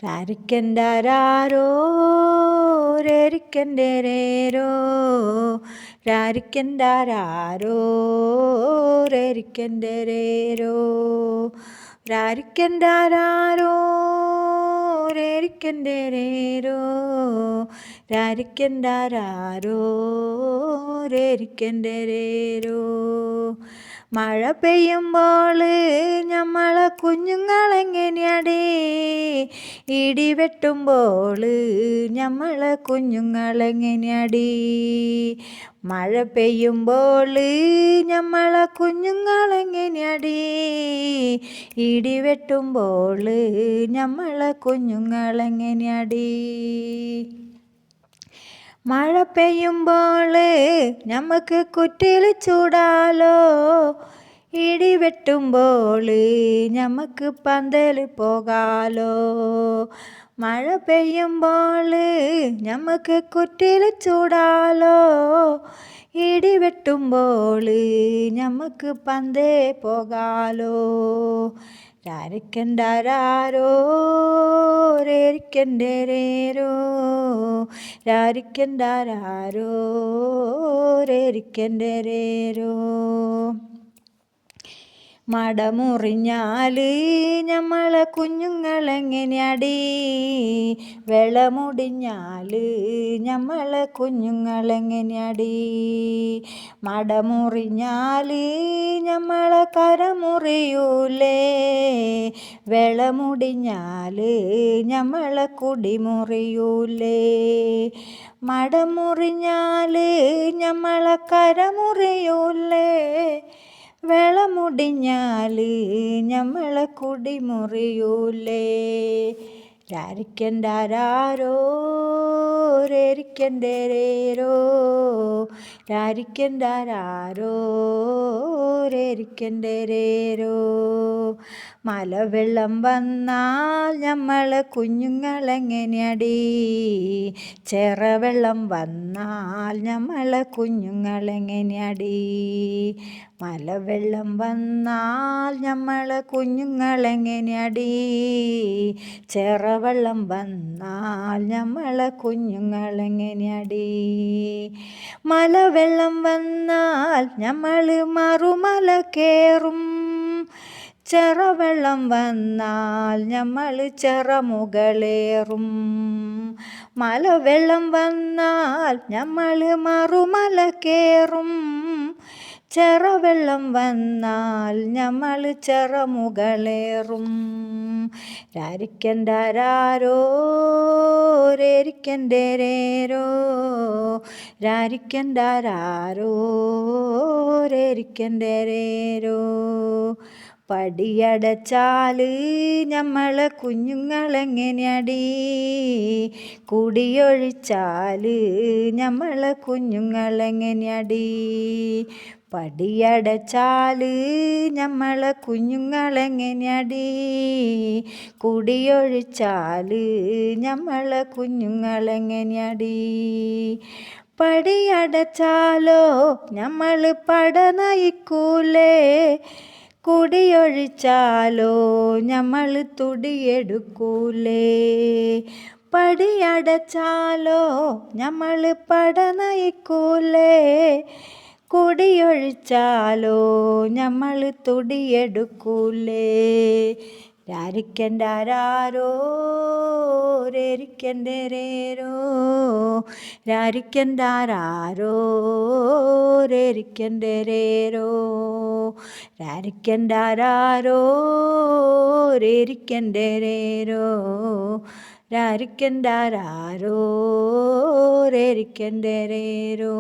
രാരിക്കൻ്റാരോ രേരിക്കൻ്റെരേരോ രാരിക്കൻ്റാരോ രേരിക്കൻ്റെരേരോ രാരിക്കൻ്റാരോ രേരിക്കൻ്റെരേരോ രാരിക്കൻ്റാരോ രേരിക്കൻ്റെരേരോ മഴ പെയ്യുമ്പോൾ നമ്മളെ കുഞ്ഞുങ്ങളെങ്ങനെയാടേ ഇടി വെട്ടുമ്പോൾ നമ്മളെ കുഞ്ഞുങ്ങളെങ്ങനെയാടീ മഴ പെയ്യുമ്പോൾ നമ്മളെ കുഞ്ഞുങ്ങളെങ്ങനെയാടീ ഇടി വെട്ടുമ്പോൾ നമ്മളെ കുഞ്ഞുങ്ങളെങ്ങനെയാടീ മഴ പെയ്യുമ്പോൾ നമുക്ക് കുറ്റിയിൽ ചൂടാലോ ഇടി വെട്ടുമ്പോൾ നമുക്ക് പന്തൽ പോകാലോ മഴ പെയ്യുമ്പോൾ നമുക്ക് കുറ്റിയിൽ ചൂടാലോ ഇടി വെട്ടുമ്പോൾ നമുക്ക് പന്തേ പോകാലോ രാരിക്കൻ്റാരോ രേരിക്കൻ്റെരേരോ രാരിക്കൻ്റാരോ രേരിക്കൻ്റെരേരോ മടമുറിഞ്ഞാൽ നമ്മളെ കുഞ്ഞുങ്ങളെങ്ങനെയാടീ വെള്ളമുടിഞ്ഞാൽ നമ്മളെ കുഞ്ഞുങ്ങളെങ്ങനെയാടീ മടമുറിഞ്ഞാൽ നമ്മളെ കരമുറിയൂലേ വെള്ളമുടിഞ്ഞാൽ നമ്മളെ കുടിമുറിയൂലേ മടമുറിഞ്ഞാൽ നമ്മളെ കരമുറിയൂലേ വെള്ളമുടിഞ്ഞാൽ നമ്മളെ കുടിമുറിയൂലേ രാരിക്കൻ്റാരോ രേരിക്കൻ്റെരേരോ രാരിക്കൻ്റാരോ രേരിക്കൻ്റെരേരോ മലവെള്ളം വന്നാൽ നമ്മളെ കുഞ്ഞുങ്ങളെങ്ങനെയാടീ ചെറവെള്ളം വന്നാൽ നമ്മളെ കുഞ്ഞുങ്ങളെങ്ങനെയാടീ മലവെള്ളം വന്നാൽ നമ്മളെ കുഞ്ഞുങ്ങളെങ്ങനെയാടീ ചെറവെള്ളം വന്നാൽ നമ്മളെ കുഞ്ഞുങ്ങളെങ്ങനെയാടീ മലവെള്ളം വന്നാൽ നമ്മൾ മറുമല കയറും ചെറവെള്ളം വന്നാൽ നമ്മൾ ചെറമുകളേറും മലവെള്ളം വന്നാൽ നമ്മൾ മറുമല കയറും ചെറവെള്ളം വന്നാൽ നമ്മൾ ചെറമുകളേറും രാരിക്കൻ്റാരോ രേരിക്കൻ്റെരേരോ രാരിക്കൻ്റാരോ രേരിക്കൻ്റെരേരോ പടിയടച്ചാൽ നമ്മളെ കുഞ്ഞുങ്ങളെങ്ങനെയാടീ കുടിയൊഴിച്ചാൽ നമ്മളെ കുഞ്ഞുങ്ങളെങ്ങനെയാടീ പടിയടച്ചാൽ നമ്മളെ കുഞ്ഞുങ്ങളെങ്ങനെയാടീ കുടിയൊഴിച്ചാൽ നമ്മളെ കുഞ്ഞുങ്ങളെങ്ങനെയാടീ പടിയടച്ചാലോ നമ്മൾ പട നയിക്കൂലേ കുടിയൊഴിച്ചാലോ നമ്മൾ തുടിയെടുക്കൂലേ പടിയടച്ചാലോ നമ്മൾ പട നയിക്കൂലേ കുടിയൊഴിച്ചാലോ നമ്മൾ തുടിയെടുക്കൂലേ രാരിക്കൻ്റാരോ രേരിക്കൻ്റെരേരോ രാരിക്കൻ്റാരോ രേരിക്കൻ്റെരേരോ രാരിക്കൻ്റാരോ രേരിക്കൻ്റെരേരോ രാരിക്കൻ്റാരോ രേരിക്കൻ്റെരേരോ